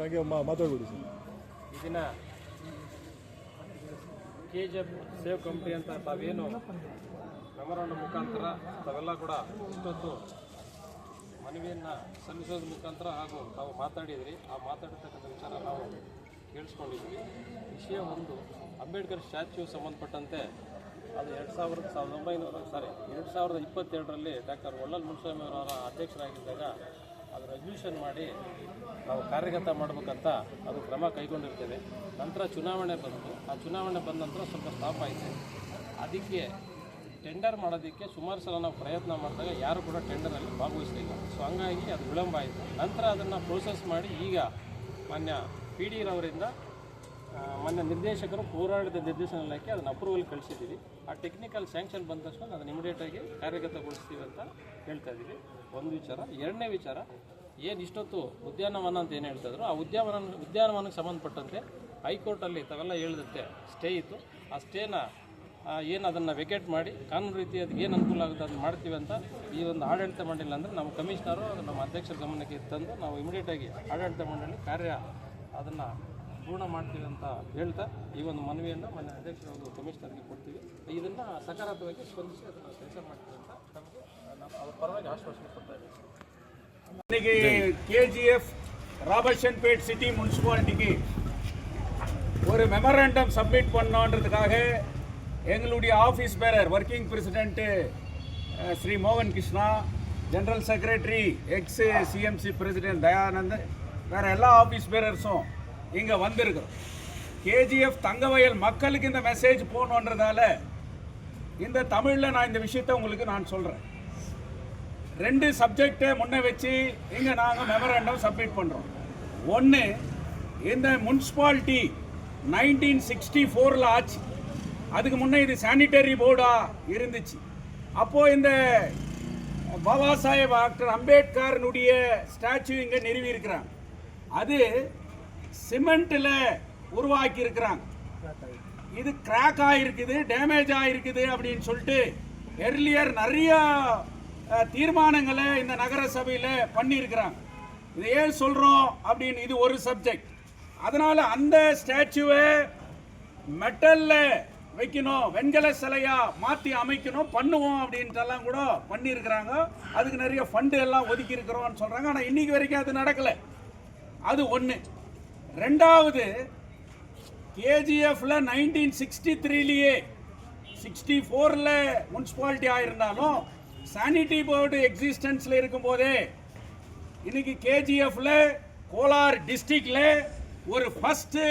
ಹಾಗೆ ಮಾತಾಡ್ಬಿಡಿ ಸರ್. ಈ ದಿನ KGF ಸೇವ್ ಕಂಪ್ನಿ ಅಂತ ತಾವೇನು ಮೆಮೊರಾಂಡಮ್ ಮುಖಾಂತರ ತಾವೆಲ್ಲ ಕೂಡ ಇಷ್ಟೊತ್ತು ಮನವಿಯನ್ನು ಸಲ್ಲಿಸೋದ್ರ ಮುಖಾಂತರ ಹಾಗೂ ತಾವು ಮಾತಾಡಿದ್ರಿ. ಆ ಮಾತಾಡಿರ್ತಕ್ಕಂಥ ವಿಚಾರ ನಾವು ಕೇಳಿಸ್ಕೊಂಡಿದ್ವಿ. ವಿಷಯ ಒಂದು, ಅಂಬೇಡ್ಕರ್ ಸ್ಟ್ಯಾಚ್ಯೂ ಸಂಬಂಧಪಟ್ಟಂತೆ ಅದು 2022ರಲ್ಲಿ ಡಾಕ್ಟರ್ ವಳ್ಳಲ್ ಮುನಿಸ್ವಾಮಿ ಅವರ ಅಧ್ಯಕ್ಷರಾಗಿದ್ದಾಗ ಅದು ರೆಸಲ್ಯೂಷನ್ ಮಾಡಿ ನಾವು ಕಾರ್ಯಗತ ಮಾಡಬೇಕಂತ ಅದು ಕ್ರಮ ಕೈಗೊಂಡಿರ್ತೇವೆ. ನಂತರ ಚುನಾವಣೆ ಬಂತು. ಆ ಚುನಾವಣೆ ಬಂದ ನಂತರ ಸ್ವಲ್ಪ ಸ್ಟಾಪ್ ಆಯಿತು. ಅದಕ್ಕೆ ಟೆಂಡರ್ ಮಾಡೋದಕ್ಕೆ ಸುಮಾರು ಸಲ ನಾವು ಪ್ರಯತ್ನ ಮಾಡಿದಾಗ ಯಾರು ಕೂಡ ಟೆಂಡರಲ್ಲಿ ಭಾಗವಹಿಸಲಿಲ್ಲ. ಸೊ ಹಂಗಾಗಿ ಅದು ವಿಳಂಬ ಆಯಿತು. ನಂತರ ಅದನ್ನು ಪ್ರೋಸೆಸ್ ಮಾಡಿ ಈಗ ಮಾನ್ಯ PD ರವರಿಂದ ಮಾನ್ಯ ನಿರ್ದೇಶಕರು ಪೌರಾಡಳಿತ ನಿರ್ದೇಶನ ಇಲಾಖೆ ಅದನ್ನು ಅಪ್ರೂವಲ್ ಕಳಿಸಿದ್ದೀವಿ. ಆ ಟೆಕ್ನಿಕಲ್ ಸ್ಯಾಂಕ್ಷನ್ ಬಂದ ತಕ್ಷಣ ಅದನ್ನು ಇಮಿಡಿಯೇಟಾಗಿ ಕಾರ್ಯಗತಗೊಳಿಸ್ತೀವಿ ಅಂತ ಹೇಳ್ತಾ ಇದ್ದೀವಿ. ಒಂದು ವಿಚಾರ. ಎರಡನೇ ವಿಚಾರ, ಏನು ಇಷ್ಟೊತ್ತು ಉದ್ಯಾನವನ ಅಂತ ಏನು ಹೇಳ್ತಾಯಿದ್ರು, ಆ ಉದ್ಯಾನವನಕ್ಕೆ ಸಂಬಂಧಪಟ್ಟಂತೆ ಹೈಕೋರ್ಟಲ್ಲಿ ತಾವೆಲ್ಲ ಹೇಳಿದಂತೆ ಸ್ಟೇ ಇತ್ತು. ಆ ಸ್ಟೇನ ಏನು ಅದನ್ನು ವೆಕೇಟ್ ಮಾಡಿ ಕಾನೂನು ರೀತಿ ಅದಕ್ಕೆ ಏನು ಅನುಕೂಲ ಆಗುತ್ತೆ ಅದನ್ನು ಮಾಡ್ತೀವಿ ಅಂತ ಈ ಒಂದು ಆಡಳಿತ ಮಂಡಳಿ ಅಂದರೆ ನಮ್ಮ ಕಮಿಷನರು ನಮ್ಮ ಅಧ್ಯಕ್ಷರ ಗಮನಕ್ಕೆ ತಂದು ನಾವು ಇಮಿಡಿಯೇಟಾಗಿ ಆಡಳಿತ ಮಂಡಳಿ ಕಾರ್ಯ ಅದನ್ನು ಪೂರ್ಣ ಮಾಡ್ತೀವಿ ಅಂತ ಹೇಳ್ತಾ ಈ ಒಂದು ಮನವಿಯನ್ನು ಮಾನ್ಯ ಅಧ್ಯಕ್ಷರು ಕಮಿಷನರ್ಗೆ ಕೊಡ್ತೀವಿ. ಇದನ್ನು ಸಕಾರಾತ್ಮಕವಾಗಿ ಸ್ಪಂದಿಸಿ ಅದನ್ನು ಕೆಲಸ ಮಾಡ್ತೀವಿ ಅಂತ ನಮಗೆ ನಾವು ಅವ್ರ ಪರವಾಗಿ ಆಶ್ವಾಸನೆ ಕೊಡ್ತಾ ಇದ್ದೀವಿ. இன்னைக்கு KGF ராபர்ட்சன்பேட் சிட்டி முனிசிபாலிட்டிக்கு ஒரு மெமரண்டம் சப்மிட் பண்ணோன்றதுக்காக எங்களுடைய ஆஃபீஸ் பேரர் ஒர்க்கிங் பிரசிடென்ட் ஸ்ரீ மோகன் Krishna, general secretary X CMC president Dayanand, வேறு எல்லா ஆஃபீஸ் பேரர்ஸும் இங்கே வந்திருக்கிறோம். KGF தங்கவயல் மக்களுக்கு இந்த மெசேஜ் போகணுன்றதால இந்த தமிழில் நான் இந்த விஷயத்தை உங்களுக்கு நான் சொல்கிறேன். 2 சப்ஜெக்டை முன்னே வச்சு இங்கே நாங்கள் மெமரண்டம் சப்மிட் பண்ணுறோம். ஒன்று, இந்த முனிசிபாலிட்டி 1964 ஆச்சு. அதுக்கு முன்னே இது சானிட்டரி போர்டாக இருந்துச்சு. அப்போது இந்த பாபா சாஹேப் டாக்டர் அம்பேத்கரனுடைய ஸ்டாச்சு இங்கே நிறுவி இருக்கிறாங்க. அது சிமெண்ட்டில் உருவாக்கி இருக்கிறாங்க. இது கிராக் ஆகிருக்குது, டேமேஜ் ஆகிருக்குது அப்படின்னு சொல்லிட்டு எர்லியர் நிறையா தீர்மானங்களை இந்த நகர சபையில் பண்ணியிருக்கிறாங்க. இதை ஏன் சொல்கிறோம் அப்படின்னு, இது ஒரு சப்ஜெக்ட். அதனால் அந்த ஸ்டாச்சுவை மெட்டலில் வைக்கணும், வெண்கல சிலையாக மாற்றி அமைக்கணும், பண்ணுவோம் அப்படின்ட்டெல்லாம் கூட பண்ணியிருக்கிறாங்க. அதுக்கு நிறைய ஃபண்டு எல்லாம் ஒதுக்கி இருக்கிறோம்னு சொல்கிறாங்க. ஆனால் இன்றைக்கி வரைக்கும் அது நடக்கலை. அது ஒன்று. ரெண்டாவது, KGFல 1963லேயே 64ல் முனிசிபாலிட்டி ஆகிருந்தாலும் சானிட்டரி போர்டு எக்ஸிஸ்டன்ஸில் இருக்கும்போதே இன்னைக்கு KGFல கோலார் டிஸ்ட்ரிக்டில் ஒரு ஃபஸ்ட்டு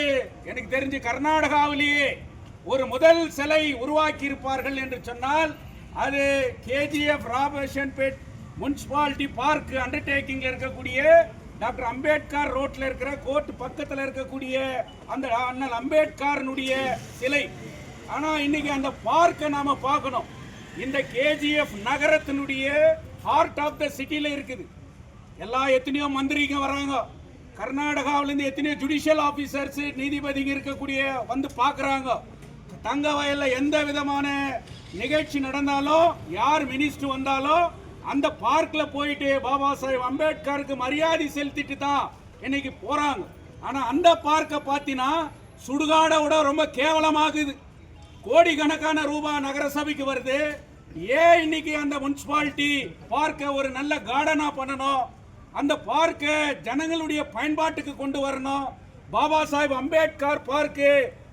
எனக்கு தெரிஞ்சு கர்நாடகாவிலேயே ஒரு முதல் சிலை உருவாக்கி இருப்பார்கள் என்று சொன்னால் அது KGF ராபர்ட்சன்பேட் முனிசிபாலிட்டி பார்க் அண்டர்டேக்கிங்கில் இருக்கக்கூடிய டாக்டர் அம்பேத்கர் ரோட்டில் இருக்கிற கோர்ட் பக்கத்தில் இருக்கக்கூடிய அந்த அண்ணல் அம்பேத்கரனுடைய சிலை. ஆனால் இன்னைக்கு அந்த பார்க்கை நாம் பார்க்கணும். இந்த KGF நகரத்தினுடைய ஹார்ட் ஆஃப் த சிட்டியில் இருக்குது. எத்தனையோ மந்திரிங்க வராங்க, கர்நாடகாவிலேருந்து எத்தனையோ ஜுடிஷியல் ஆஃபீஸர்ஸ் நீதிபதிங்க இருக்கக்கூடிய வந்து பார்க்குறாங்க. தங்க வயலில் எந்த விதமான நிகழ்ச்சி நடந்தாலும், யார் மினிஸ்டர் வந்தாலும் அந்த பார்க்கில் போயிட்டு பாபா சாஹேப் அம்பேத்கருக்கு மரியாதை செலுத்திட்டு தான் இன்னைக்கு போகிறாங்க. ஆனால் அந்த பார்க்கை பார்த்தீங்கன்னா சுடுகாடை விட ரொம்ப கேவலமாகுது. கோடிக்கணக்கான ரூபாய் நகரசபைக்கு வருது. ஏன் இன்னைக்கு அந்த முனிசிபாலிட்டி பார்க்கை ஒரு நல்ல கார்டனாக பண்ணணும், அந்த பார்க்கை ஜனங்களுடைய பயன்பாட்டுக்கு கொண்டு வரணும். பாபா சாஹேப் அம்பேத்கர் பார்க்கு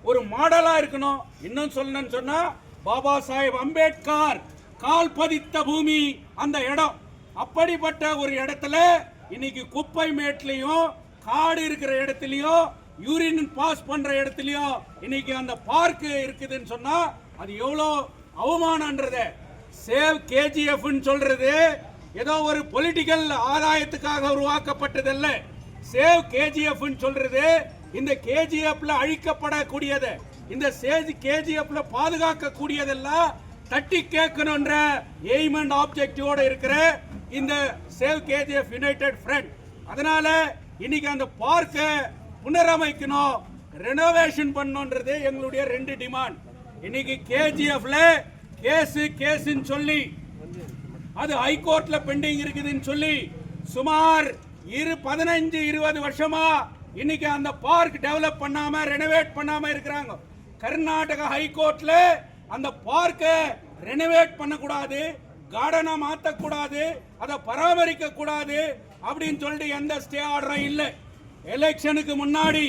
ஒரு மாடலாக இருக்கணும். இன்னும் சொல்லணும்னு சொன்னால் பாபா சாஹேப் அம்பேத்கர் கால் பதித்த பூமி அந்த இடம். அப்படிப்பட்ட ஒரு இடத்துல இன்னைக்கு குப்பை மேட்லையும் காடு இருக்கிற இடத்துலையும் யூரின் பாஸ் பண்ற இடத்துலையும் இன்னைக்கு அந்த பார்க் இருக்குதுன்னு சொன்னா அது எவ்வளோ அவமானம்ன்றத. சேவ் KGF சொல்றது ஏதோ ஒரு பொலிட்டிக்கல் ஆதாயத்துக்காக உருவாக்கப்பட்டதல்ல. சேவ் கேஜிஎஃப் சொல்றது இந்த கேஜிஎஃப்ல அழிக்கப்படக்கூடியது, இந்த கேஜிஎஃப்ல பாதுகாக்க கூடியதெல்லாம் தட்டி கேட்கணும்ன்ற எய்ம் அண்ட் ஆப்ஜெக்டிவோட இருக்கிற இந்த சேவ் கேஜிஎஃப் யுனைடெட் ஃப்ரண்ட். அதனால இன்னைக்கு அந்த பார்க்கை புனரமைக்கணும், ரெனோவேஷன் பண்ணணும்ன்றது எங்களுடைய 2 டிமாண்ட். இன்னைக்கு கேஜிஎஃப்ல கேஸ்ன்னு சொல்லி அது ஹைகோர்ட்ல பெண்டிங் இருக்குதுன்னு சொல்லி சுமார் 15-20 வருஷமா இன்னைக்கு அந்த பார்க் டெவலப் பண்ணாம ரெனோவேட் பண்ணாம இருக்கிறாங்க. கர்நாடக ஹைகோர்ட்ல அந்த பார்க்கை ரெனோவேட் பண்ணக்கூடாது, கார்டனா மாற்றக்கூடாது, அதை பராமரிக்க கூடாது அப்படின்னு சொல்லிட்டு எந்த ஸ்டே ஆர்டரும் இல்லை. எலெக்ஷனுக்கு முன்னாடி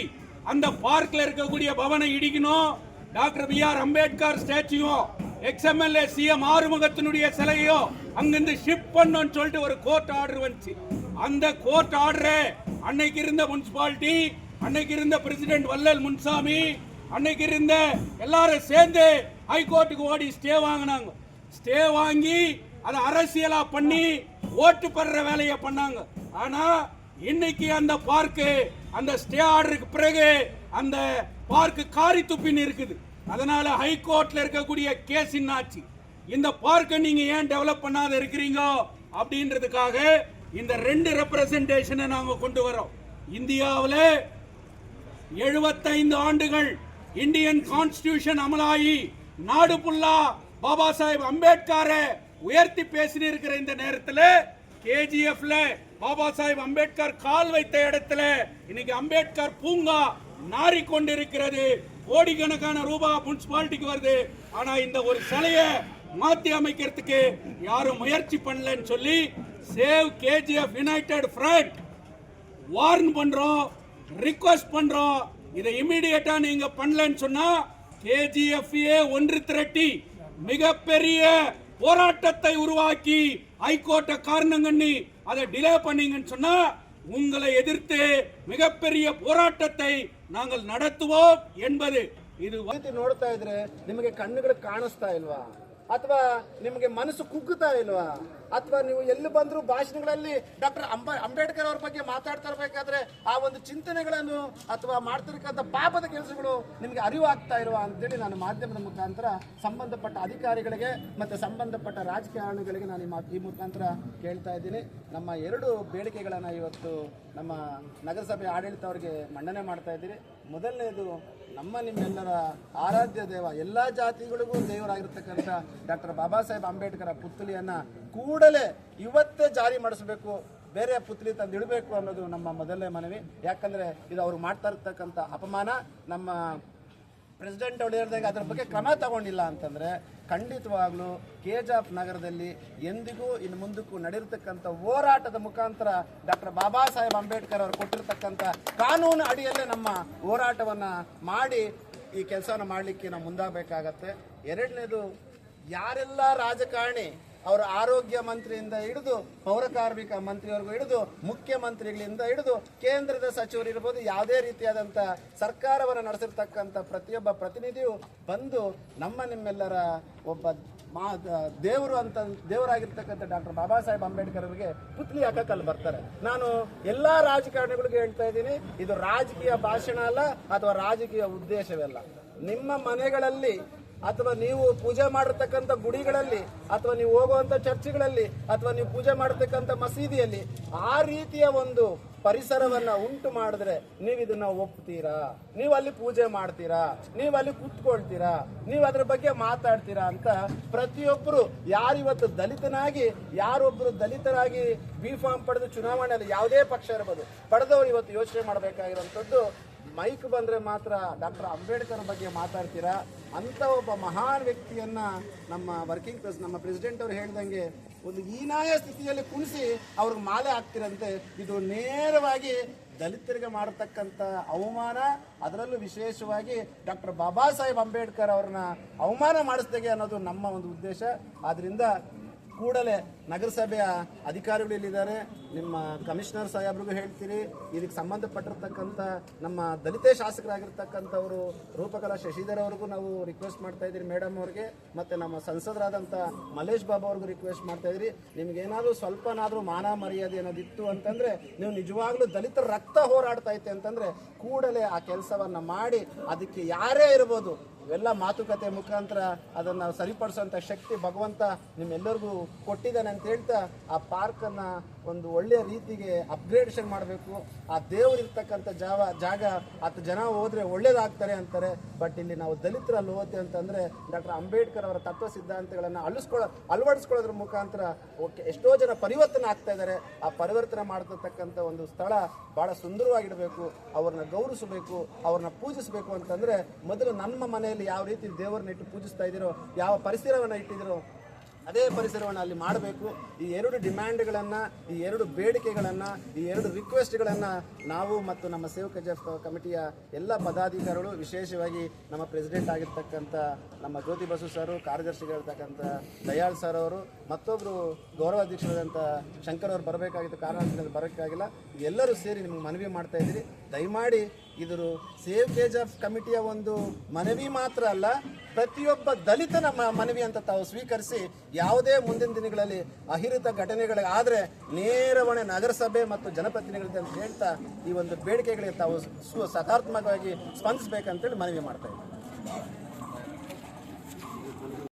அந்த பார்க்ல இருக்கக்கூடிய பவனை இடிக்கணும், டாக்டர் B.R. அம்பேத்கர் ஸ்டாச்சுவும் எக்ஸ்எம்எல்ஏ சிஎம் ஆறுமுகத்தினுடைய சிலையோ அங்கிருந்து ஷிஃப்ட் பண்ணணும்னு சொல்லிட்டு ஒரு கோர்ட் ஆர்டர் வந்துச்சு. அந்த கோர்ட் ஆர்டரை அன்னைக்கு இருந்த முனிசிபாலிட்டி, அன்னைக்கு இருந்த பிரசிடென்ட் வல்லல் முன்சாமி, அன்னைக்கு இருந்த எல்லாரும் சேர்ந்து ஹைகோர்ட்டுக்கு ஓடி ஸ்டே வாங்கினாங்க. ஸ்டே வாங்கி அதை அரசியலா பண்ணி ஓட்டு பெற வேலையை பண்ணாங்க. ஆனா இன்னைக்கு அந்த பார்க்கு அந்த ஸ்டே ஆர்டருக்கு பிறகு அந்த பார்க்கு காரி துப்பின்னு இருக்குது. அதனால ஹைகோர்ட்ல இருக்கக்கூடிய கேஸ் என்னாச்சு, இந்த பார்க்கை நீங்க ஏன் டெவலப் பண்ணாத இருக்கிறீங்க அப்படின்றதுக்காக இந்த 2 ரெப்ரசன்டேஷனை நாங்க கொண்டு வரோம். இந்தியாவில் 75 ஆண்டுகள் இந்தியன் கான்ஸ்டிடியூஷன் அமலாகி நாடு புல்லா பாபா சாஹேப் அம்பேத்கரை உயர்த்தி பேசி இருக்கிற இந்த நேரத்தில் கேஜிஎஃப்ல பாபா சாஹேப் அம்பேத்கர் கால் வைத்த இடத்துல இன்னைக்கு அம்பேத்கர் பூங்கா நாறிக்கொண்டிருக்கிறது. கோடிக்கணக்கான ரூபாய் முனிசிபாலிட்டிக்கு வருது. ஆனா இந்த ஒரு சிலையை மாத்தி அமைக்கிறதுக்கு யாரும் முயற்சி பண்ணலன்னு சொல்லி save KGF United front warn பண்றோம், ரிக்வெஸ்ட் பண்றோம். இதை இமிடியேட்டா நீங்க பண்ணலன்னு சொன்னா கேஜிஎஃப் ஒன்று திரட்டி மிகப்பெரிய போராட்டத்தை உருவாக்கி ஹைகோர்ட்டை காரணம் கண்ணி அதை டிலே பண்ணீங்கன்னு சொன்னா உங்களை எதிர்த்து மிகப்பெரிய போராட்டத்தை நாங்கள் நடத்துவோம் என்பது ಇದು. ನೋಡ್ತಾ ಇದ್ರೆ ನಿಮಗೆ ಕಣ್ಣುಗಳು ಕಾಣಿಸ್ತಾ ಇಲ್ವಾ, ಅಥವಾ ನಿಮಗೆ ಮನಸ್ಸು ಕುಗ್ಗುತ್ತಾ ಇಲ್ವಾ, ಅಥವಾ ನೀವು ಎಲ್ಲಿ ಬಂದರೂ ಭಾಷಣಗಳಲ್ಲಿ ಡಾಕ್ಟರ್ ಅಂಬೇಡ್ಕರ್ ಅವ್ರ ಬಗ್ಗೆ ಮಾತಾಡ್ತಾ ಇರಬೇಕಾದ್ರೆ ಆ ಒಂದು ಚಿಂತನೆಗಳನ್ನು ಅಥವಾ ಮಾಡ್ತಿರ್ತಕ್ಕಂಥ ಪಾಪದ ಕೆಲಸಗಳು ನಿಮಗೆ ಅರಿವು ಆಗ್ತಾ ಇರುವ ಅಂತೇಳಿ ನಾನು ಮಾಧ್ಯಮದ ಮುಖಾಂತರ ಸಂಬಂಧಪಟ್ಟ ಅಧಿಕಾರಿಗಳಿಗೆ ಮತ್ತು ಸಂಬಂಧಪಟ್ಟ ರಾಜಕಾರಣಿಗಳಿಗೆ ನಾನು ಈ ಮುಖಾಂತರ ಕೇಳ್ತಾ ಇದ್ದೀನಿ. ನಮ್ಮ 2 ಬೇಡಿಕೆಗಳನ್ನು ಇವತ್ತು ನಮ್ಮ ನಗರಸಭೆ ಆಡಳಿತವರಿಗೆ ಮಂಡನೆ ಮಾಡ್ತಾ ಇದ್ದೀರಿ. ಮೊದಲನೇದು, ನಮ್ಮ ನಿಮ್ಮೆಲ್ಲರ ಆರಾಧ್ಯ ದೇವ, ಎಲ್ಲ ಜಾತಿಗಳಿಗೂ ದೇವರಾಗಿರ್ತಕ್ಕಂಥ ಡಾಕ್ಟರ್ ಬಾಬಾ ಸಾಹೇಬ್ ಅಂಬೇಡ್ಕರ್ ಪುತ್ಥಳಿಯನ್ನು ಕೂಡಲೇ ಇವತ್ತೇ ಜಾರಿ ಮಾಡಿಸಬೇಕು, ಬೇರೆ ಪುತ್ಥಳಿ ತಂದು ಇಡಬೇಕು ಅನ್ನೋದು ನಮ್ಮ ಮೊದಲನೇ ಮನವಿ. ಯಾಕಂದರೆ ಇದು ಅವ್ರು ಮಾಡ್ತಾ ಇರ್ತಕ್ಕಂಥ ಅಪಮಾನ. ನಮ್ಮ ಪ್ರೆಸಿಡೆಂಟ್ ಅವರು ಹೇಳಿದಾಗ ಅದರ ಬಗ್ಗೆ ಕ್ರಮ ತಗೊಂಡಿಲ್ಲ ಅಂತಂದರೆ ಖಂಡಿತವಾಗ್ಲೂ KGF ನಗರದಲ್ಲಿ ಎಂದಿಗೂ ಇನ್ನು ಮುಂದಕ್ಕೂ ನಡೆದಿರ್ತಕ್ಕಂಥ ಹೋರಾಟದ ಮುಖಾಂತರ ಡಾಕ್ಟರ್ ಬಾಬಾ ಸಾಹೇಬ್ ಅಂಬೇಡ್ಕರ್ ಅವರು ಕೊಟ್ಟಿರ್ತಕ್ಕಂಥ ಕಾನೂನು ಅಡಿಯಲ್ಲೇ ನಮ್ಮ ಹೋರಾಟವನ್ನು ಮಾಡಿ ಈ ಕೆಲಸವನ್ನು ಮಾಡಲಿಕ್ಕೆ ನಾವು ಮುಂದಾಗಬೇಕಾಗತ್ತೆ. ಎರಡನೇದು, ಯಾರೆಲ್ಲ ರಾಜಕಾರಣಿ ಅವರ ಆರೋಗ್ಯ ಮಂತ್ರಿಯಿಂದ ಹಿಡಿದು ಪೌರ ಕಾರ್ಮಿಕ ಮಂತ್ರಿಯವರೆಗೂ ಹಿಡಿದು ಮುಖ್ಯಮಂತ್ರಿಗಳಿಂದ ಹಿಡಿದು ಕೇಂದ್ರದ ಸಚಿವರು ಇರ್ಬೋದು, ಯಾವುದೇ ರೀತಿಯಾದಂಥ ಸರ್ಕಾರವನ್ನು ನಡೆಸಿರ್ತಕ್ಕಂಥ ಪ್ರತಿಯೊಬ್ಬ ಪ್ರತಿನಿಧಿಯು ಬಂದು ನಿಮ್ಮೆಲ್ಲರ ಒಬ್ಬ ದೇವರು ಅಂತ ದೇವರಾಗಿರ್ತಕ್ಕಂಥ ಡಾಕ್ಟರ್ ಬಾಬಾ ಸಾಹೇಬ್ ಅಂಬೇಡ್ಕರ್ ಅವರಿಗೆ ಪುತ್ಲಿ ಹಾಕಕ್ಕೆ ಅಲ್ಲಿ ಬರ್ತಾರೆ. ನಾನು ಎಲ್ಲ ರಾಜಕಾರಣಿಗಳಿಗೂ ಹೇಳ್ತಾ ಇದ್ದೀನಿ, ಇದು ರಾಜಕೀಯ ಭಾಷಣ ಅಲ್ಲ ಅಥವಾ ರಾಜಕೀಯ ಉದ್ದೇಶವಲ್ಲ. ನಿಮ್ಮ ಮನೆಗಳಲ್ಲಿ ಅಥವಾ ನೀವು ಪೂಜೆ ಮಾಡಿರ್ತಕ್ಕಂಥ ಗುಡಿಗಳಲ್ಲಿ ಅಥವಾ ನೀವು ಹೋಗುವಂಥ ಚರ್ಚ್ಗಳಲ್ಲಿ ಅಥವಾ ನೀವು ಪೂಜೆ ಮಾಡತಕ್ಕಂಥ ಮಸೀದಿಯಲ್ಲಿ ಆ ರೀತಿಯ ಒಂದು ಪರಿಸರವನ್ನ ಉಂಟು ಮಾಡಿದ್ರೆ ನೀವು ಇದನ್ನ ಒಪ್ತೀರಾ? ನೀವು ಅಲ್ಲಿ ಪೂಜೆ ಮಾಡ್ತೀರಾ? ನೀವು ಅಲ್ಲಿ ಕೂತ್ಕೊಳ್ತೀರಾ? ನೀವು ಅದ್ರ ಬಗ್ಗೆ ಮಾತಾಡ್ತೀರಾ ಅಂತ ಪ್ರತಿಯೊಬ್ಬರು, ಯಾರಿವತ್ತು ದಲಿತನಾಗಿ ಯಾರೊಬ್ಬರು ದಲಿತರಾಗಿ B.Pharm ಪಡೆದು ಚುನಾವಣೆಯಲ್ಲಿ ಯಾವುದೇ ಪಕ್ಷ ಇರಬಹುದು ಪಡೆದವರು ಇವತ್ತು ಯೋಚನೆ ಮಾಡಬೇಕಾಗಿರುವಂಥದ್ದು, ಮೈಕ್ ಬಂದರೆ ಮಾತ್ರ ಡಾಕ್ಟರ್ ಅಂಬೇಡ್ಕರ್ ಬಗ್ಗೆ ಮಾತಾಡ್ತೀರಾ ಅಂತ ಒಬ್ಬ ಮಹಾನ್ ವ್ಯಕ್ತಿಯನ್ನ ನಮ್ಮ ವರ್ಕಿಂಗ್ ಪ್ರೆಸ್ ನಮ್ಮ ಪ್ರೆಸಿಡೆಂಟ್ ಅವರು ಹೇಳ್ದಂಗೆ ಒಂದು ಹೀನಾಯ ಸ್ಥಿತಿಯಲ್ಲಿ ಕುಣಿಸಿ ಅವ್ರಿಗೆ ಮಾಲೆ ಹಾಕ್ತಿರಂತೆ. ಇದು ನೇರವಾಗಿ ದಲಿತರಿಗೆ ಮಾಡತಕ್ಕಂಥ ಅವಮಾನ, ಅದರಲ್ಲೂ ವಿಶೇಷವಾಗಿ ಡಾಕ್ಟರ್ ಬಾಬಾ ಸಾಹೇಬ್ ಅಂಬೇಡ್ಕರ್ ಅವ್ರನ್ನ ಅವಮಾನ ಮಾಡಿಸ್ದಾಗೆ ಅನ್ನೋದು ನಮ್ಮ ಒಂದು ಉದ್ದೇಶ. ಆದ್ದರಿಂದ ಕೂಡಲೇ ನಗರಸಭೆಯ ಅಧಿಕಾರಿಗಳು ಇಲ್ಲಿದ್ದಾರೆ, ನಿಮ್ಮ ಕಮಿಷನರ್ ಸಾಹೇಬ್ರಿಗೂ ಹೇಳ್ತೀರಿ, ಇದಕ್ಕೆ ಸಂಬಂಧಪಟ್ಟಿರ್ತಕ್ಕಂಥ ನಮ್ಮ ದಲಿತ ಶಾಸಕರಾಗಿರ್ತಕ್ಕಂಥವರು ರೂಪಕಲಾ ಶಶಿಧರ್ ಅವ್ರಿಗೂ ನಾವು ರಿಕ್ವೆಸ್ಟ್ ಮಾಡ್ತಾ ಇದ್ದೀರಿ ಮೇಡಮ್ ಅವ್ರಿಗೆ, ಮತ್ತು ನಮ್ಮ ಸಂಸದರಾದಂಥ ಮಲ್ಲೇಶ್ ಬಾಬು ಅವ್ರಿಗೂ ರಿಕ್ವೆಸ್ಟ್ ಮಾಡ್ತಾ ಇದ್ದೀರಿ. ನಿಮ್ಗೇನಾದರೂ ಸ್ವಲ್ಪನಾದರೂ ಮಾನ ಮರ್ಯಾದೆ ಅನ್ನೋದಿತ್ತು ಅಂತಂದರೆ, ನೀವು ನಿಜವಾಗ್ಲೂ ದಲಿತರ ರಕ್ತ ಹೋರಾಡ್ತಾ ಐತೆ ಅಂತಂದರೆ ಕೂಡಲೇ ಆ ಕೆಲಸವನ್ನು ಮಾಡಿ, ಅದಕ್ಕೆ ಯಾರೇ ಇರ್ಬೋದು ಇವೆಲ್ಲ ಮಾತುಕತೆ ಮುಖಾಂತರ ಅದನ್ನು ಸರಿಪಡಿಸುವಂಥ ಶಕ್ತಿ ಭಗವಂತ ನಿಮ್ಮೆಲ್ಲರಿಗೂ ಕೊಟ್ಟಿದ್ದಾನೆ ಅಂತ ಹೇಳ್ತಾ, ಆ ಪಾರ್ಕನ್ನು ಒಂದು ಒಳ್ಳೆಯ ರೀತಿಗೆ ಅಪ್ಗ್ರೇಡೇಷನ್ ಮಾಡಬೇಕು. ಆ ದೇವರಿರ್ತಕ್ಕಂಥ ಜಾಗ 10 ಜನ ಹೋದರೆ ಒಳ್ಳೇದಾಗ್ತಾರೆ ಅಂತಾರೆ. ಬಟ್ ಇಲ್ಲಿ ನಾವು ದಲಿತರಲ್ಲಿ ಹೋಗ್ತೇವೆ ಅಂತಂದರೆ ಡಾಕ್ಟರ್ ಅಂಬೇಡ್ಕರ್ ಅವರ ತತ್ವ ಸಿದ್ಧಾಂತಗಳನ್ನು ಅಳವಡಿಸ್ಕೊಳ್ಳೋದ್ರ ಮುಖಾಂತರ ಎಷ್ಟೋ ಜನ ಪರಿವರ್ತನೆ ಆಗ್ತಾ ಇದ್ದಾರೆ. ಆ ಪರಿವರ್ತನೆ ಮಾಡತಕ್ಕಂಥ ಒಂದು ಸ್ಥಳ ಭಾಳ ಸುಂದರವಾಗಿಡಬೇಕು, ಅವ್ರನ್ನ ಗೌರವಿಸಬೇಕು, ಅವ್ರನ್ನ ಪೂಜಿಸಬೇಕು ಅಂತಂದರೆ ಮೊದಲು ನಮ್ಮ ಮನೆಯಲ್ಲಿ ಯಾವ ರೀತಿ ದೇವರನ್ನ ಇಟ್ಟು ಪೂಜಿಸ್ತಾ ಇದ್ದೀರೋ, ಯಾವ ಪರಿಸರವನ್ನು ಇಟ್ಟಿದ್ದೀರೋ ಅದೇ ಪರಿಸರವನ್ನು ಅಲ್ಲಿ ಮಾಡಬೇಕು. ಈ 2 ಡಿಮ್ಯಾಂಡ್ಗಳನ್ನು, ಈ 2 ಬೇಡಿಕೆಗಳನ್ನು, ಈ 2 ರಿಕ್ವೆಸ್ಟ್ಗಳನ್ನು ನಾವು ಮತ್ತು ನಮ್ಮ ಸೇವಕ ಕಮಿಟಿಯ ಎಲ್ಲ ಪದಾಧಿಕಾರಿಗಳು, ವಿಶೇಷವಾಗಿ ನಮ್ಮ ಪ್ರೆಸಿಡೆಂಟ್ ಆಗಿರ್ತಕ್ಕಂಥ ನಮ್ಮ ಜ್ಯೋತಿ ಬಸು ಸರು, ಕಾರ್ಯದರ್ಶಿಗಳಿರ್ತಕ್ಕಂಥ ದಯಾಳ್ ಸರ್ ಅವರು, ಮತ್ತೊಬ್ಬರು ಗೌರವಾಧ್ಯಕ್ಷರಾದಂಥ ಶಂಕರ್ ಅವರು ಬರಬೇಕಾಗಿತ್ತು, ಕಾರಣದಿಂದ ಬರೋಕ್ಕಾಗಿಲ್ಲ. ಎಲ್ಲರೂ ಸೇರಿ ನಿಮ್ಗೆ ಮನವಿ ಮಾಡ್ತಾ ಇದ್ದೀರಿ. ದಯಮಾಡಿ ಇದು ಸೇವ್ ಕೆಜಿಎಫ್ ಕಮಿಟಿಯ ಒಂದು ಮನವಿ ಮಾತ್ರ ಅಲ್ಲ, ಪ್ರತಿಯೊಬ್ಬ ದಲಿತನ ಮನವಿ ಅಂತ ತಾವು ಸ್ವೀಕರಿಸಿ, ಯಾವುದೇ ಮುಂದಿನ ದಿನಗಳಲ್ಲಿ ಅಹಿರಿತ ಘಟನೆಗಳಾದರೆ ನೇರವಣೆ ನಗರಸಭೆ ಮತ್ತು ಜನಪ್ರತಿನಿಧಿಗಳಿಗೆ ಅಂತ ಹೇಳ್ತಾ ಈ ಒಂದು ಬೇಡಿಕೆಗಳಿಗೆ ತಾವು ಸಕಾರಾತ್ಮಕವಾಗಿ ಸ್ಪಂದಿಸಬೇಕಂತೇಳಿ ಮನವಿ ಮಾಡ್ತಾ ಇದ್ದೀವಿ.